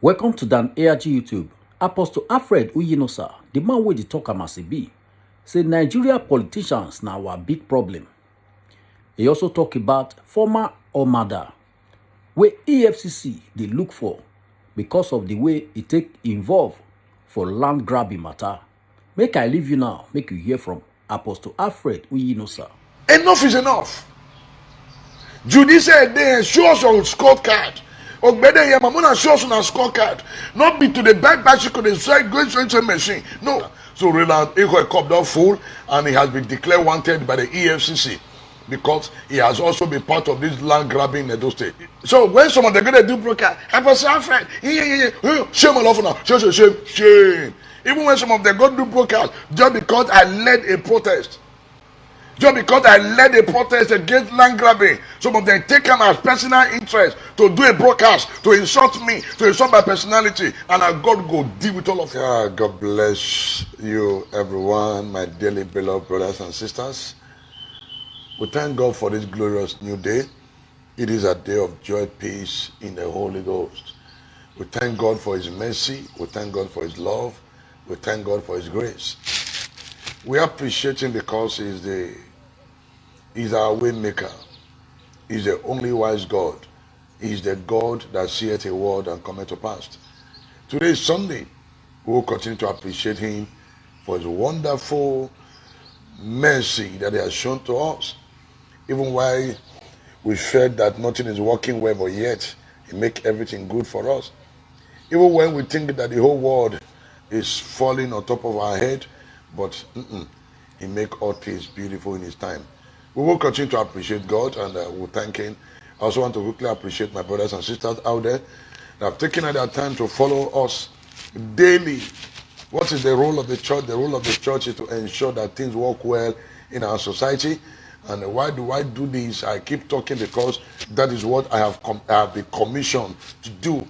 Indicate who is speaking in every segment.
Speaker 1: Welcome to Dan ARG YouTube. Apostle Alfred Uyinosa, the man wey dey talk am as e be, say Nigeria politicians na our big problem. He also talk about former Omada wey EFCC dey look for because of the way e take involve for land grabbing matter. Make I leave you now, make you hear from Apostle Alfred Uyinosa.
Speaker 2: Enough is enough. Judicial day show us your scorecard. Ogbede here, Mamona show us on our scorecard. Not be to the back bicycle, the side going to machine. No. So Roland Ekhoe cop down full, and he has been declared wanted by the EFCC because he has also been part of this land grabbing in Edo State. So when some of them gonna do broadcast, Apostle Alfred, shame all over now, shame. Even when some of them go do broadcast, just because I led a protest. Just because I led a protest against land grabbing, some of them take them as personal interest to do a broadcast, to insult me, to insult my personality, and I God go deal with all of them. God bless you, everyone, my dearly beloved brothers and sisters. We thank God for this glorious new day. It is a day of joy, peace in the Holy Ghost. We thank God for His mercy. We thank God for His love. We thank God for His grace. We appreciate Him because He's our way maker. He's the only wise God. He's the God that seeth a word and cometh to pass. Today is Sunday. We will continue to appreciate Him for His wonderful mercy that He has shown to us. Even while we felt that nothing is working well, but yet He makes everything good for us. Even when we think that the whole world is falling on top of our head, but He makes all things beautiful in His time. We will continue to appreciate God, and we'll thank Him. I also want to quickly appreciate my brothers and sisters out there that have taken their time to follow us daily. What is the role of the church? The role of the church is to ensure that things work well in our society. And why do I do this? I keep talking because that is what I have been commissioned to do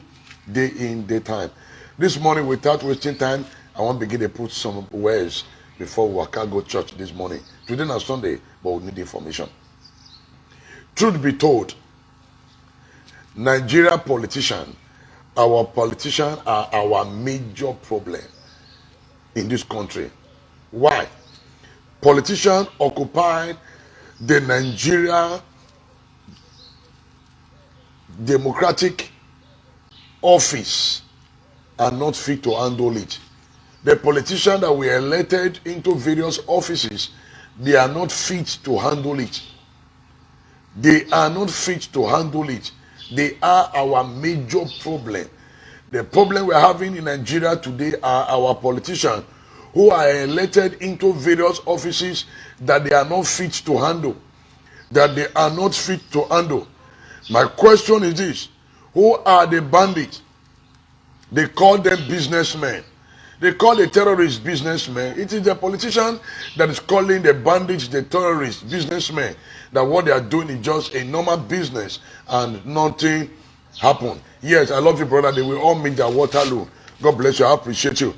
Speaker 2: day in, day time. This morning, without wasting time, I want to begin to put some words before we can go church this morning. Today is Sunday, but we need information. Truth be told, Nigeria our politicians are our major problem in this country. Why? Politicians occupy the Nigeria democratic office are not fit to handle it. The politicians that were elected into various offices, they are not fit to handle it. They are not fit to handle it. They are our major problem. The problem we are having in Nigeria today are our politicians who are elected into various offices that they are not fit to handle. That they are not fit to handle. My question is this: who are the bandits? They call them businessmen. They call the terrorists businessmen. It is the politician that is calling the bandits the terrorists businessmen. That what they are doing is just a normal business and nothing happened. Yes, I love you, brother. They will all meet their Waterloo. God bless you. I appreciate you.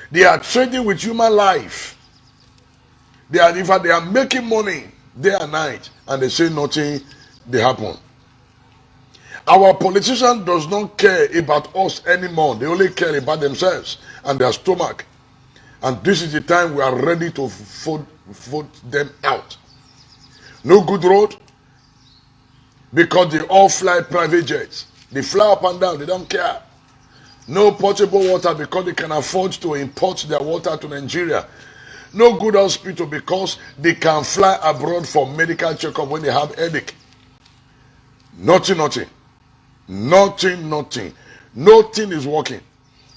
Speaker 2: They are trading with human life. In fact, they are making money day and night, and they say nothing they happen. Our politician does not care about us anymore. They only care about themselves and their stomach. And this is the time we are ready to vote them out. No good road, because they all fly private jets. They fly up and down, they don't care. No potable water, because they can afford to import their water to Nigeria. No good hospital, because they can fly abroad for medical checkup when they have headache. Nothing. Nothing is working.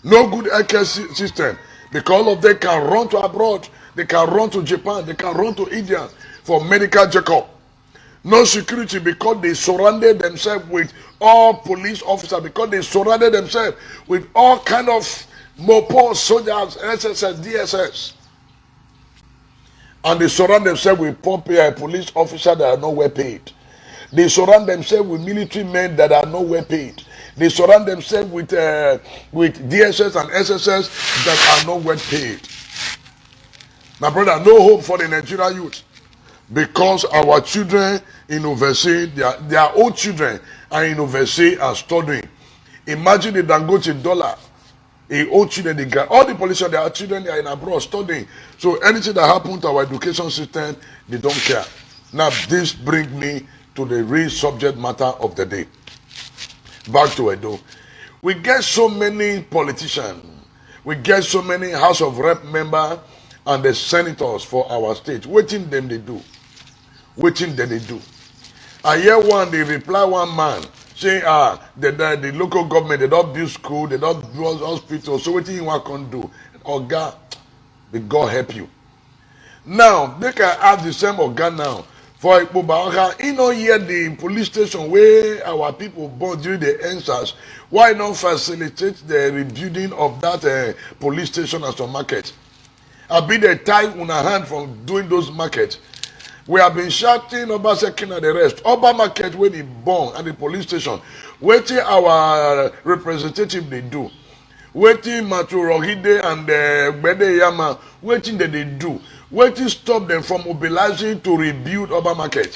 Speaker 2: No good healthcare system, because all of them can run to abroad. They can run to Japan. They can run to India for medical checkup. No security, because they surrounded themselves with all police officers, because they surrounded themselves with all kind of MOPO, soldiers, SSS, DSS. And they surround themselves with police officers that are not well paid. They surround themselves with military men that are not well paid. They surround themselves with DSS and SSS that are not well paid. My brother, no hope for the Nigerian youth, because our children in overseas, their own children are in overseas and studying. Imagine the Dangote dollar. He old children, the guy, all the politicians, their children, they are in abroad studying. So anything that happened to our education system, they don't care. Now, this brings me to the real subject matter of the day. Back to Edo. We get so many politicians. We get so many House of Rep members and the senators for our state. Waiting them they do. Waiting them they do. I hear one, they reply one man saying, the local government, they don't build school, they don't build hospital, so what do you want to do? Oga, may God help you. Now, they can ask the same Oga now. For Ipobaoka, you know here the police station where our people born during the answers, why not facilitate the rebuilding of that police station as a market? I've been a tie on a hand from doing those markets. We have been shouting Obaseki and the rest. Oba market when he born at the police station. Waiting our representative they do. Waiting Matu Rohide and Bede Yama. Waiting that they do. Waiting stop them from mobilizing to rebuild Oba market.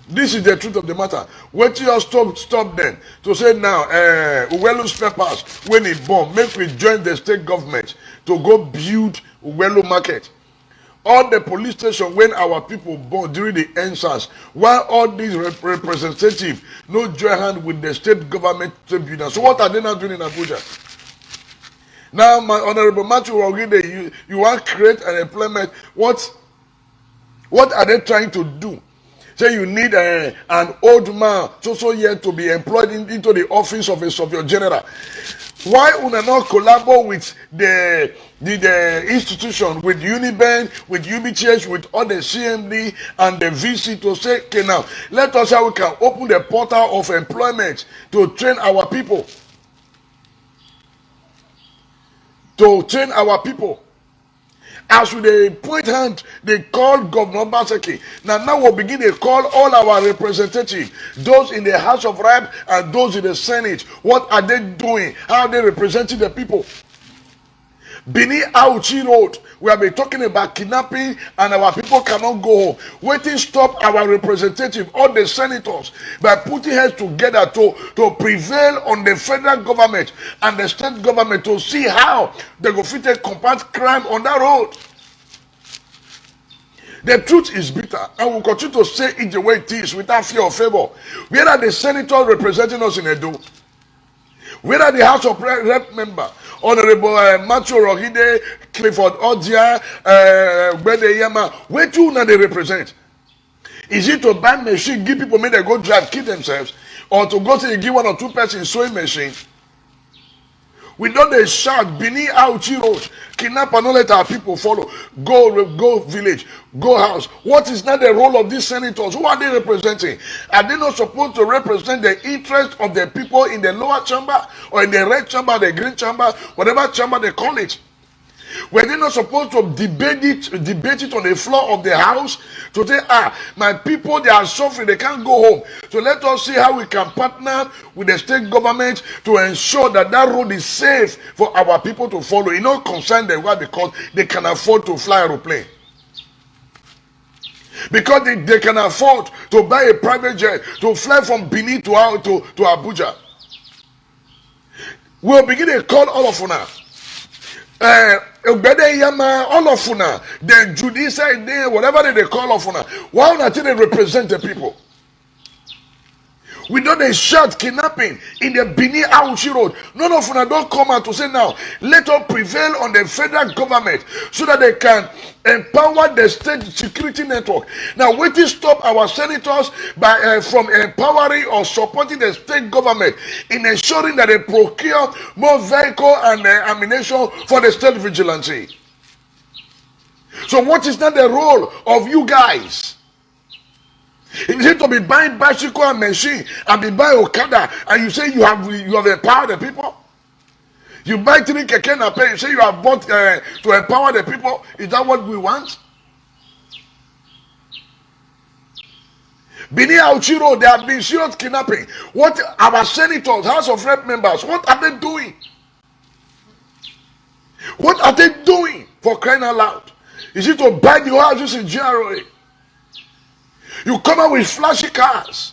Speaker 2: This is the truth of the matter. Waiting us stop them to say now, Uwelu spare pass when he born. Make we join the state government to go build Uwelu market. All the police station when our people born during the answers, while all these representatives no join hand with the state government tribunal. So what are they now doing in Abuja? Now, my honorable Matthew Rogide, you want to create an employment. What are they trying to do? Say you need an old man so yet to be employed into the office of a surveyor general. Why una not collaborate with the institution, with Uniben, with UBTH, with all the CMD and the VC to say, okay now, let us how we can open the portal of employment to train our people. To train our people. As with the point hand, they call Governor Baseki. Now we'll begin to call all our representatives, those in the House of Rep and those in the Senate. What are they doing? How are they representing the people? Bini Auchi Road, we have been talking about kidnapping and our people cannot go home. Waiting stop our representative, all the senators, by putting heads together to prevail on the federal government and the state government to see how they go fit to combat crime on that road. The truth is bitter, and we'll continue to say it the way it is without fear or favor. Where are the senators representing us in Edo? Where are the House of Rep member? Honorable Macho Rohide, Clifford Odia, Bede Yama, where do now they represent? Is it to buy machine, give people make they go drive, kill themselves, or to go to give one or two persons sewing machine? We don't they shout, Bini Auchi Road, kidnap and not let our people follow. Go village, go house. What is now the role of these senators? Who are they representing? Are they not supposed to represent the interest of the people in the lower chamber or in the red chamber, the green chamber, whatever chamber they call it? Were they not supposed to debate it on the floor of the house to say, my people, they are suffering, they can't go home. So let us see how we can partner with the state government to ensure that that road is safe for our people to follow. You know, concern them why? Because they can afford to fly aeroplane. Because they can afford to buy a private jet to fly from Benin to Abuja. We'll begin to call all of now. All of una, the judicial, whatever they call of una, why not they represent the people? We know they shout kidnapping in the Bini Auchi Road. None of them don't come out to say now, let us prevail on the federal government so that they can empower the state security network. Now, wait to stop our senators by from empowering or supporting the state government in ensuring that they procure more vehicle and ammunition for the state vigilante. So what is not the role of you guys? Is it to be buying bicycle and machine and be buying Okada and you say you have empowered the people? You buy 3 keke and pay, you say you have bought to empower the people? Is that what we want? Bini Auchi Road, they have been serious kidnapping. What our senators, House of Rep members, what are they doing? What are they doing for crying out loud? Is it to buy the houses in GRA? You come out with flashy cars.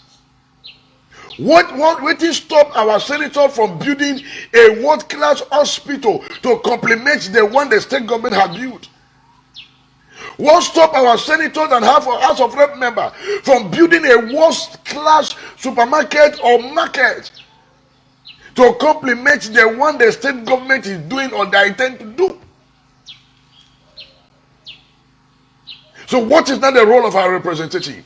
Speaker 2: What did stop our senator from building a world-class hospital to complement the one the state government had built? What stopped our senators and half of House of Rep member from building a world-class supermarket or market to complement the one the state government is doing or they intend to do? So what is now the role of our representative?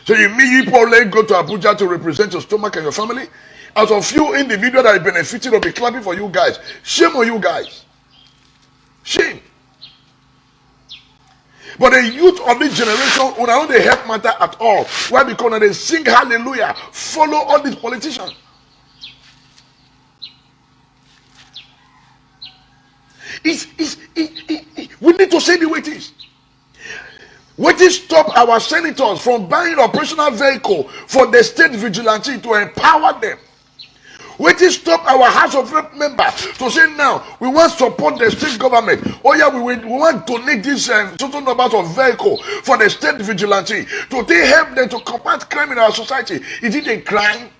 Speaker 2: So you probably go to Abuja to represent your stomach and your family? Out of few individuals that are benefiting will be clapping for you guys. Shame on you guys. Shame. But the youth of this generation will not help matter at all. Why? Because they sing hallelujah, follow all these politicians. We need to say the way it is. What is stop our senators from buying operational vehicle for the state vigilante to empower them? What is stop our House of Rep members to say now we want to support the state government? Oh yeah, we want to donate this total numbers of vehicle for the state vigilante to help them to combat crime in our society. Is it a crime?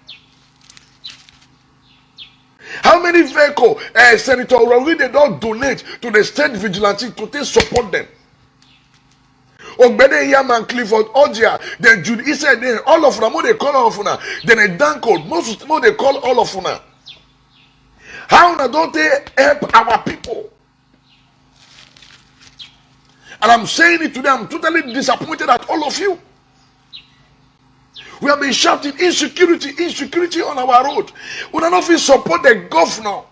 Speaker 2: How many vehicle Senator Roland they don't donate to the state vigilante to support them? Ogbede Yaman Clifford Odia, then Jude he said all of them, they call all of them, then a Danko, most of they call all of them. How now don't they help our people? And I'm saying it today, I'm totally disappointed at all of you. We have been shouting insecurity on our road. We don't know if we support the governor.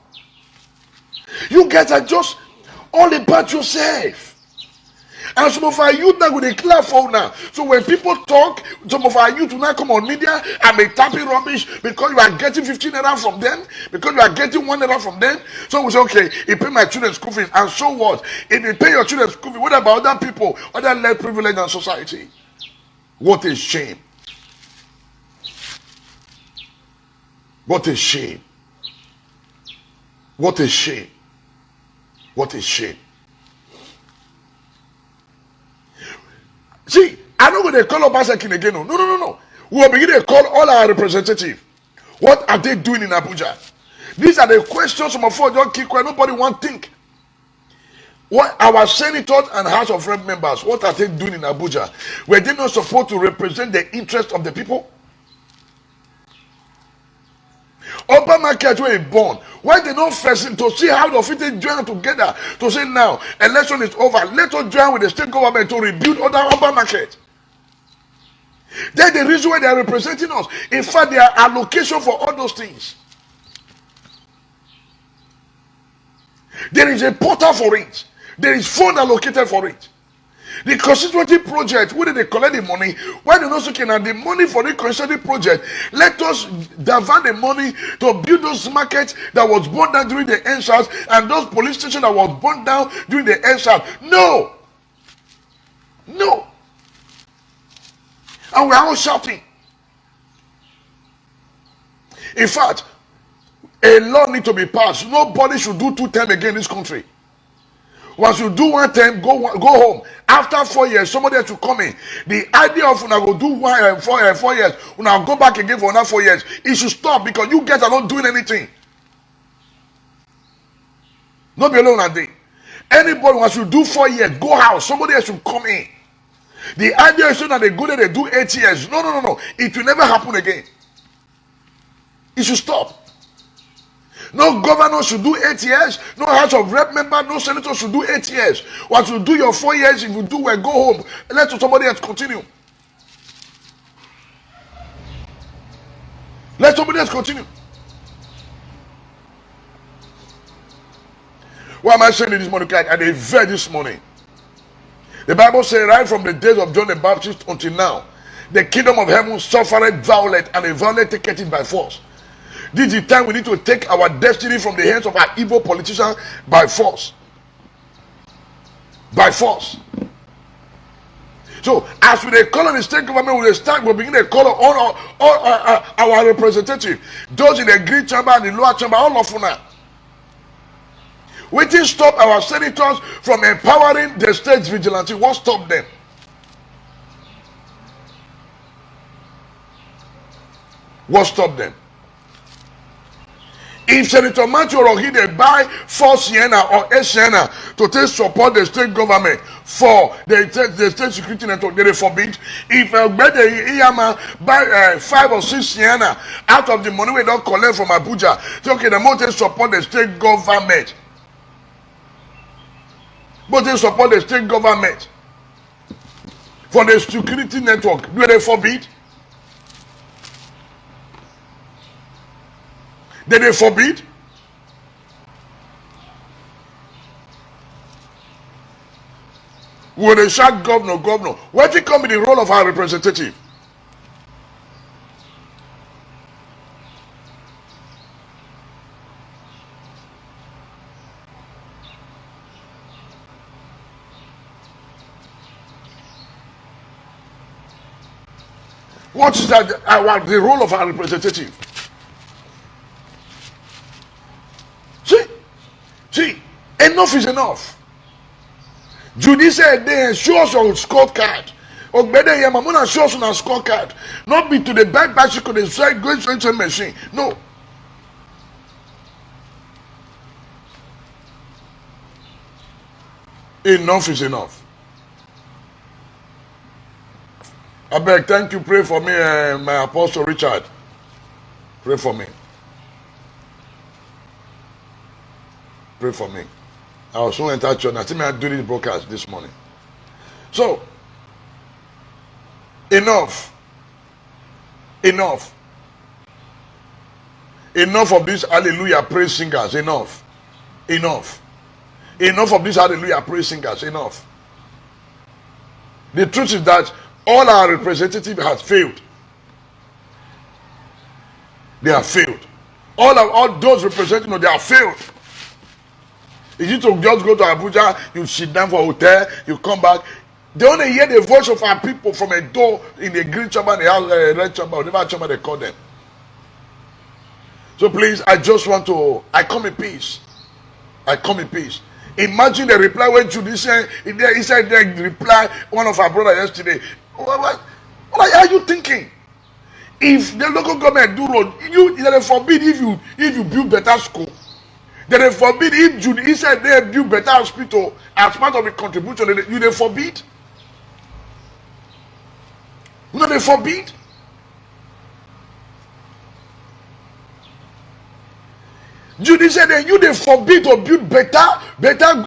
Speaker 2: You guys are just all about yourself. And some of our youth now with a clear phone now. So when people talk, some of our youth will now come on media and be tapping rubbish because you are getting 15 naira from them, because you are getting 1 naira from them. So we say, okay, you pay my children's school fees, and so what? If you pay your children's school fees, what about other people, other less privileged in society? What a shame. What a shame. What a shame. What a shame. See, I know when they call up Asekin again. No. We will begin to call all our representatives. What are they doing in Abuja? These are the questions some of us don't keep quiet. Nobody want to think. What our senators and House of Rep members, what are they doing in Abuja? Were they not supposed to represent the interest of the people? Upper market were born. Why they not first to see how the fit join together to say now election is over? Let us join with the state government to rebuild other upper market. That's the reason why they are representing us. In fact, there are allocation for all those things. There is a portal for it. There is fund allocated for it. The constituency project, where they collect the money, why they not looking at the money for the constituency project? Let us divert the money to build those markets that was burned down during the NSAS and those police stations that was burned down during the NSAS. No. And we are all shouting. In fact, a law needs to be passed. Nobody should do 2 terms again in this country. Once you do 1 term, go home. After 4 years, somebody has to come in. The idea of when I go do 4 years, when I go back again for another 4 years, it should stop because you guys are not doing anything. Not be alone at day. Anybody once you do 4 years, go out. Somebody else should come in. The idea is so that they go there, they do 8 years. No. It will never happen again. It should stop. No governor should do 8 years. No House of Rep member, no senator should do 8 years. Once you do your 4 years, if you do well, go home. Let somebody else continue. Let somebody else continue. Why am I saying this morning? I did very this morning. The Bible says right from the days of John the Baptist until now, the kingdom of heaven suffered violence, and the violent take it by force. This is the time we need to take our destiny from the hands of our evil politicians by force. By force. So, as we call on the state government, we'll begin to call on all our representatives. Those in the green chamber and the lower chamber, all of them. We didn't stop our senators from empowering the state vigilante. What stopped them? What stopped them? If Senator Matthew Rohide buy 4 Sienna or 8 Sienna to take support the state government for the state security network, they forbid. If Ogbede Iyama buy 5 or 6 Sienna out of the money we don't collect from Abuja, say okay, the more they support the state government. But they support the state government for the security network. Do they forbid? Did they forbid? Will they shout governor, governor? What will come in the role of our representative? What is that? The role of our representative? See, enough is enough. Judy said they show us on scorecard. Ogbede Yamamuna show us on a scorecard. Not be to the back bicycle, the side going to machine. No. Enough is enough. I beg, thank you. Pray for me, my apostle Richard. Pray for me. Pray for me. I was so enter church. I think I do this broadcast this morning. So, enough. Enough. Enough of these hallelujah praise singers. Enough. Enough. Enough of these hallelujah praise singers. Enough. The truth is that all our representatives have failed. They have failed. All those representatives, they have failed. Is it to just go to Abuja, you sit down for a hotel, you come back. They only hear the voice of our people from a door in the green chamber, the red chamber, whatever chamber they call them. So please, I come in peace. I come in peace. Imagine the reply when Judy said, he said they reply one of our brothers yesterday. What are you thinking? If the local government do road, they forbid if you build better school. They forbid if Judy said they build better hospital as part of the contribution. They forbid. No, they forbid. Judy said that they forbid to build better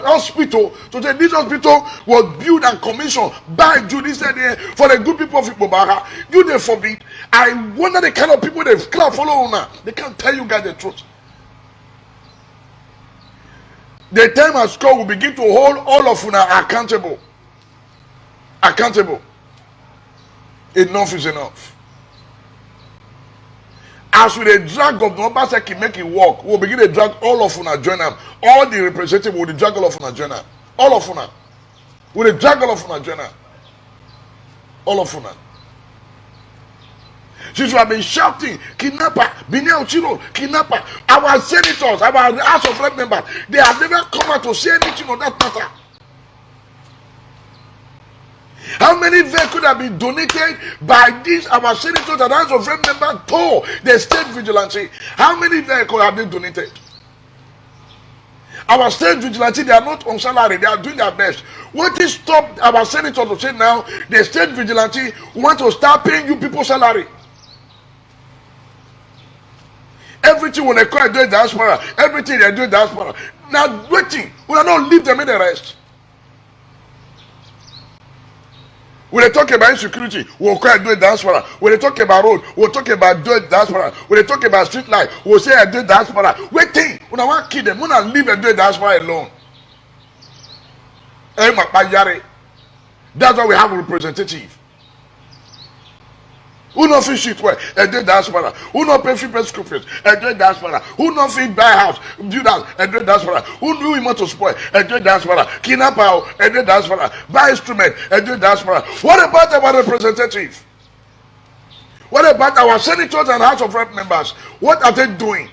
Speaker 2: hospital. So that this hospital was built and commissioned by Judy said for the good people of Ibobara. They forbid. I wonder the kind of people they can't follow now. They can't tell you guys the truth. The time has come, we begin to hold all of you accountable. Accountable. Enough is enough. As we drag Governor Obaseki make it work, we'll begin to drag all of you join them. All the representatives will drag all of you join them. All of you. We'll drag all of you join them. All of you. Since we have been shouting, kidnapper, Binia Ochiro, kidnapper, our senators, our House of Rep members, they have never come out to say anything on that matter. How many vehicles have been donated by these our senators and House of Rep members to the state vigilante? How many vehicles have been donated? Our state vigilante, they are not on salary, they are doing their best. What is stopped our senators to say now, the state vigilante want to start paying you people salary? Everything when they call it doing diaspora, everything they do diaspora. Now waiting, we will not leave them in the rest. When they talk about insecurity, we'll call it doing diaspora. When they talk about road, we'll talk about doing diaspora. When they talk about street light, we'll say I do diaspora. Waiting, when I want to kill them, when I leave and do diaspora alone. That's why we have a representative. Who not fit shit well? And do diaspora. Who not pay free press conference? And do diaspora. Who not fit buy house? Do that and do diaspora. Who do we want to spoil? And do diaspora. Kidnapper and do diaspora. Buy instrument and do diaspora. What about our representative? What about our senators and House of Rep members? What are they doing?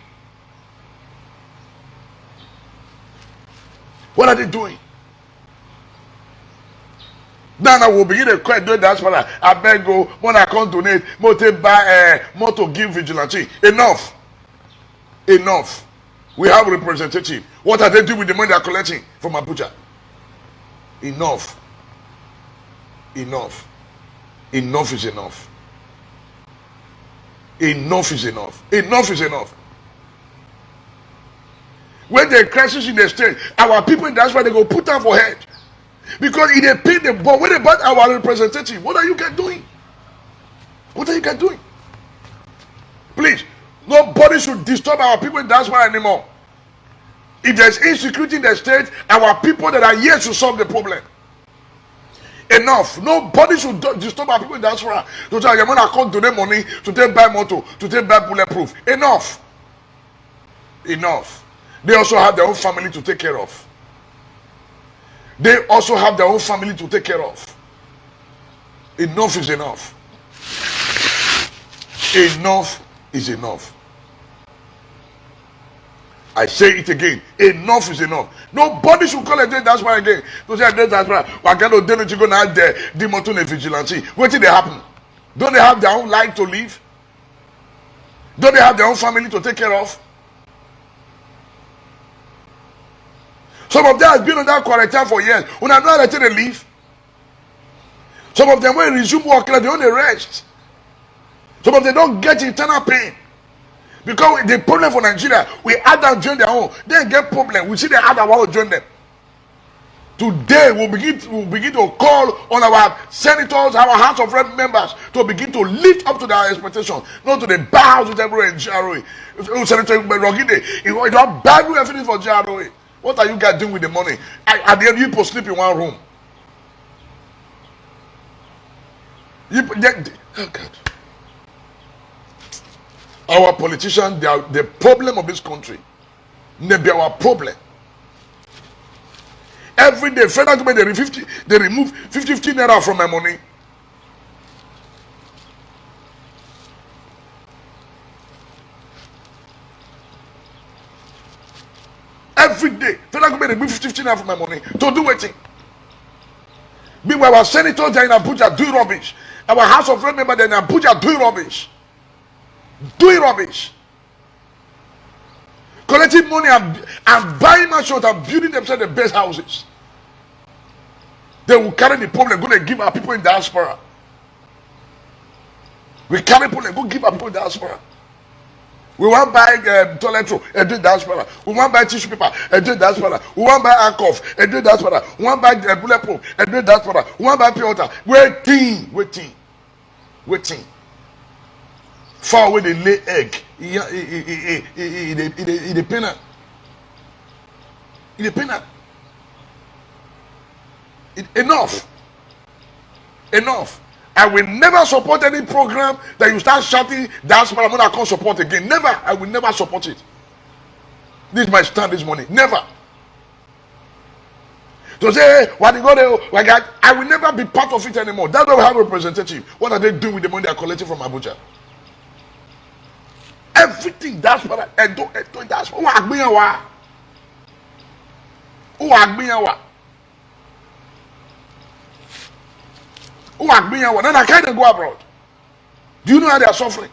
Speaker 2: What are they doing? Then I will begin to cry do diaspora. I beg go, when I can't donate, more to buy more to give vigilante. Enough. Enough. We have representative. What are they doing with the money they are collecting from Abuja? Enough. Enough. Enough is enough. Enough is enough. Enough is enough. When there crisis in the state, our people, that's why they go put them for head. Because if they pay the but when about our representative, what are you guys doing? What are you guys doing? Please, nobody should disturb our people in diaspora anymore. If there's insecurity in the state, our people that are here to solve the problem. Enough. Nobody should disturb our people in diaspora to tell them, I can't donate money to take buy motor, to take buy bulletproof. Enough. Enough. They also have their own family to take care of. They also have their own family to take care of. Enough is enough. Enough is enough. I say it again. Enough is enough. Nobody should call a day that's why again. To say a day that's why. Why can't they go now there? The vigilante. What did they happen? Don't they have their own life to live? Don't they have their own family to take care of? Some of them has been on that quarantine for years. When I know that they leave. Some of them will resume work, they only rest. Some of them don't get internal pain. Because the problem for Nigeria, we add and join their own. They get problem. We see they add our own, join them. Today we'll begin to call on our senators, our House of Rep members to begin to lift up to their expectations, not to the bows with everyone in GROA. Senator Rogide, you don't bad everything for GROA. What are you guys doing with the money? At the end, you people sleep in one room. Oh God. Our politicians, they are the problem of this country. They be our problem. Every day, federal government they remove 50 naira from my money. Every day, federal government remove 50 naira from my money to do what? Meanwhile, our senators are in Abuja doing rubbish. Our House of Rep members are in Abuja doing rubbish. Doing rubbish. Collecting money and buying mansions and building themselves the best houses. They will carry the problem, go and give our people in diaspora. We carry problem, go give our people in diaspora. We want to buy toilet roll, and do diaspora. We want to buy tissue paper, and do diaspora. We want to buy alcohol, and do diaspora. We want to buy bulletproof, and do diaspora. We want to buy pure water. Waiting. Far away they lay egg. In the penal. Enough. I will never support any program that you start shouting diaspora when I can't support again. Never. I will never support it. This is my stand this morning. Never. To say, what you go there, I will never be part of it anymore. That's why we have a representative. What are they doing with the money they are collecting from Abuja? Everything diaspora, diaspora. Who then I can't go abroad. Do you know how they are suffering?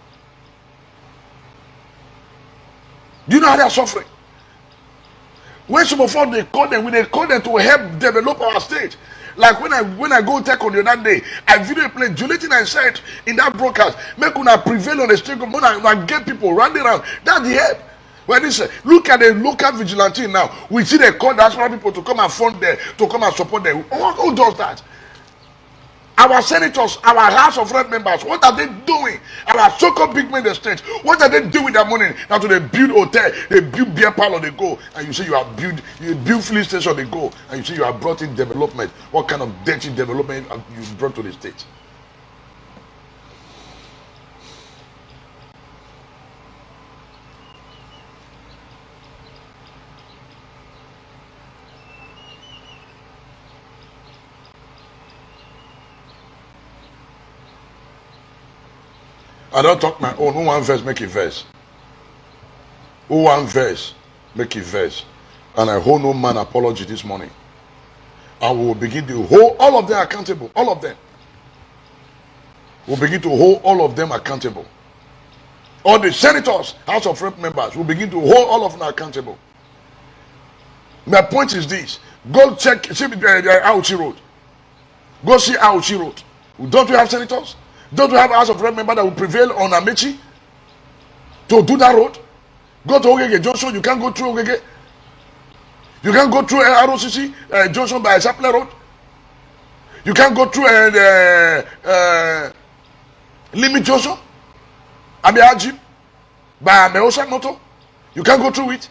Speaker 2: When some of them they call them to help develop our state. Like when I go take on the other day, I video play Juliet I said in that broadcast, make una prevail on the state of and get people running around. That's the help. When they say, look at the local vigilante now, we see they call diaspora people to come and fund them, to come and support them. Who does that? Our senators, our House of Rep members, what are they doing? Our so-called big men in the state, what are they doing with their money? Now to they build hotel, they build beer parlor, they go, and you say you build filling station, they go, and you say you have brought in development. What kind of dirty development have you brought to the state? I don't talk my own. Who one verse, make it verse. Who one verse, make it verse. And I hold no man apology this morning. And we will begin to hold all of them accountable. All of them. We'll begin to hold all of them accountable. All the senators, House of Rep members, will begin to hold all of them accountable. My point is this. Go check, see Auchi Road. Go see Auchi Road. Don't we have senators? Don't we have House of Rep members that will prevail on Amechi to do that road? Go to Ogege Junction. You can't go through Ogege. You can't go through ROCC Junction by Sapler Road. You can't go through Limit Junction. Abiaji by Meosa Moto. You can't go through it.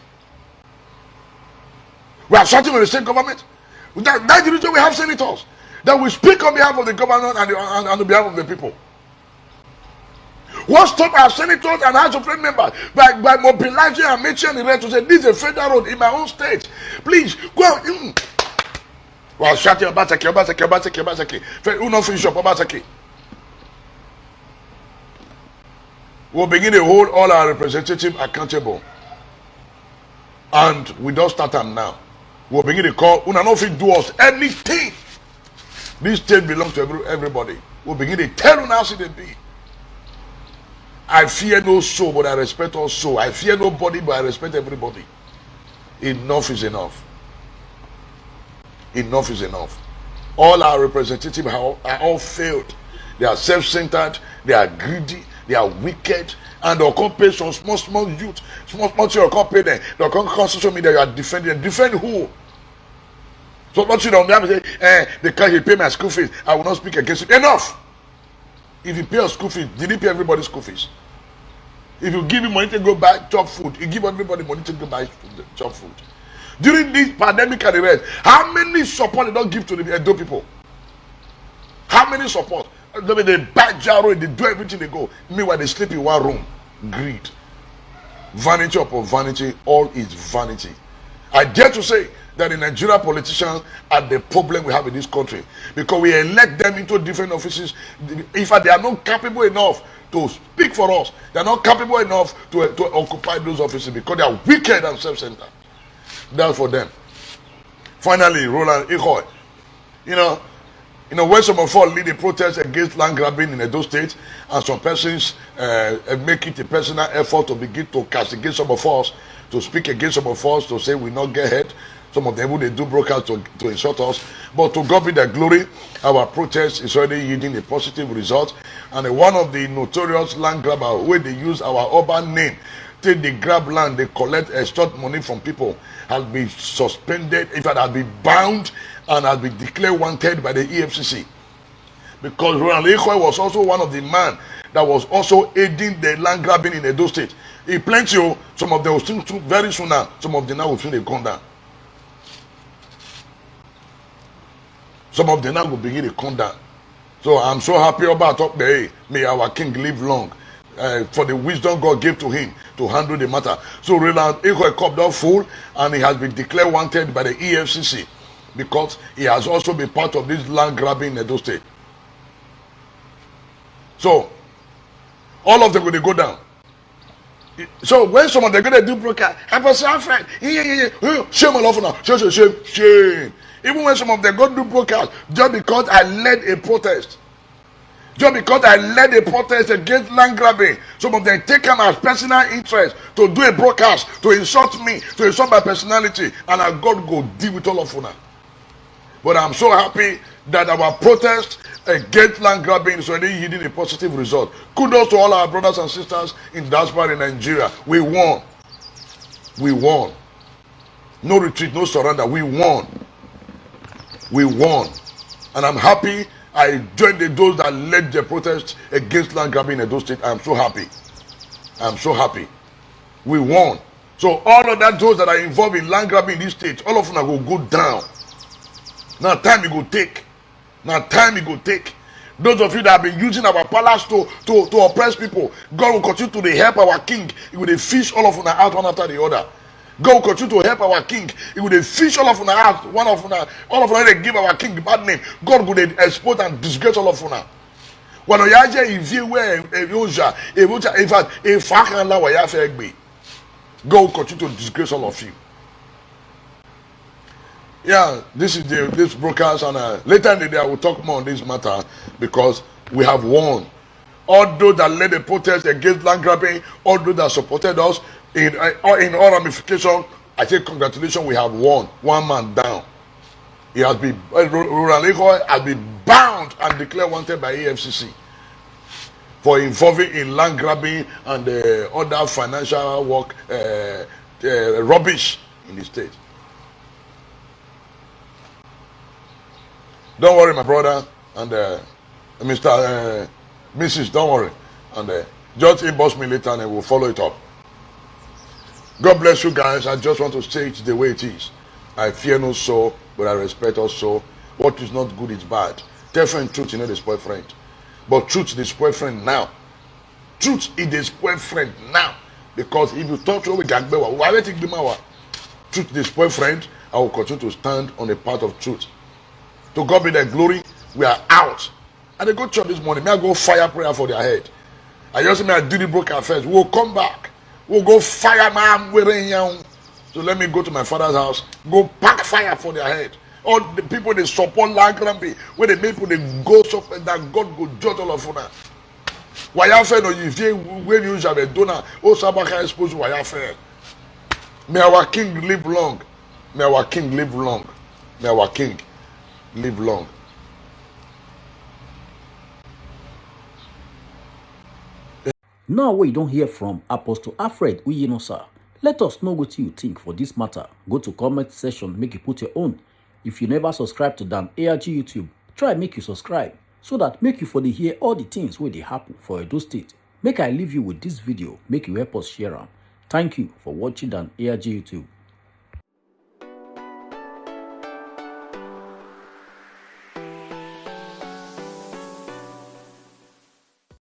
Speaker 2: We are shouting on the state government. That's the reason we have senators that will speak on behalf of the government and on behalf of the people. What stop our senators and House of Rep members by mobilizing and making the rest to say this is a federal road in my own state. Please go out. We are shouting Obaseki. Who not finish up Obaseki? We'll begin to hold all our representatives accountable. And we don't start them now. We'll begin to call, we not fit do us anything. This state belongs to everybody. We'll begin to tell you now see they be. I fear no soul, but I respect all soul. I fear nobody, but I respect everybody. Enough is enough. Enough is enough. All our representatives are all failed. They are self-centered, they are greedy, they are wicked, and they'll come pay some small youth, small children come pay them. They'll come social media, you are defending. Defend who? So not you don't have to say, they can't pay my school fees. I will not speak against it. Enough. If you pay your school fees, did you pay everybody's school fees? If you give him money to go buy chop food, you give everybody money to go buy chop food. During this pandemic and the rest, how many support they don't give to the Edo people? How many support? They buy jaro, they do everything they go. Meanwhile, they sleep in one room. Greed. Vanity upon vanity, all is vanity. I dare to say that the Nigerian politicians are the problem we have in this country. Because we elect them into different offices. In fact, they are not capable enough to speak for us. They are not capable enough to occupy those offices because they are wicked and self-centered. That's for them. Finally, Roland Ekhoe. You know, when some of us lead a protest against land grabbing in Edo State, and some persons make it a personal effort to begin to castigate some of us, to speak against some of us, to say we not get ahead. Some of them who they do broadcast to insult us. But to God be the glory, our protest is already yielding a positive result. And one of the notorious land grabbers, where they use our urban name, till they grab land, they collect extort money from people, has been suspended, in fact, has been bound, and has been declared wanted by the EFCC. Because Roland Ekhoe was also one of the men that was also aiding the land grabbing in Edo State. He plenty, some of them will still very soon now, some of them now will soon come down. Some of them now will begin to come down. So I'm so happy about talk. May our king live long. For the wisdom God gave to him to handle the matter. So Roland Ekhoe cup down full, and he has been declared wanted by the EFCC because he has also been part of this land grabbing in Edo State. So all of them will go down. So when someone they're gonna do broadcast, I was afraid. Shame all over now. Shame. Even when some of them go do broadcast, just because I led a protest. Just because I led a protest against land grabbing, some of them take them as personal interest to do a broadcast, to insult me, to insult my personality, and I God go deal with all of you now. But I'm so happy that our protest against land grabbing is already yielding a positive result. Kudos to all our brothers and sisters in diaspora in Nigeria. We won. We won. No retreat, no surrender. We won. We won. And I'm happy I joined those that led the protest against land grabbing in Edo State. I'm so happy. I'm so happy. We won. So all of that, those that are involved in land grabbing in this state, all of them will go down. Now time it will take. Now time it will take. Those of you that have been using our palace to oppress people, God will continue to help our king. He will fish all of them out one after the other. God will continue to help our king. He will fish all of them out, one of them, all of them they give our king the bad name. God will expose and disgrace all of them. When you are if you were in fact, if I can allow God will continue to disgrace all of you. Yeah, this is this broadcast, and later in the day I will talk more on this matter because we have won. All those that led the protest against land grabbing, all those that supported us in all ramification, I say congratulations, we have won. One man down. He has been Roland Ekhoe has been bound and declared wanted by EFCC for involving in land grabbing and other financial work rubbish in the state. Don't worry, my brother, and Mr. Mrs. Don't worry, and just inbox me later and we'll follow it up. God bless you guys. I just want to say it the way it is. I fear no soul, but I respect also. What is not good is bad. Tell friend truth, you know the spoil friend. But truth is spoil friend now. Truth is the spoil friend now. Because if you talk to me, truth is spoil friend, I will continue to stand on the path of truth. To God be the glory. We are out. And they go to church this morning. May I go fire prayer for their head. I just say, may I do the broken affairs. We'll come back. We'll go fire my wearing young. So let me go to my father's house. Go pack fire for their head. All the people they support land grabbing, where they make people they go so that God go judge all of them. Why you fair no you when you have a donor, oh Sabaka exposed to why you fair. May our king live long. May our king live long. May our king live long.
Speaker 1: Now we don't hear from Apostle Alfred Uyinosa. Let us know what you think for this matter. Go to comment section, make you put your own. If you never subscribe to Dan ARG YouTube, try make you subscribe so that make you for the hear all the things where they happen for Edo State. Make I leave you with this video, make you help us share them. Thank you for watching Dan ARG YouTube.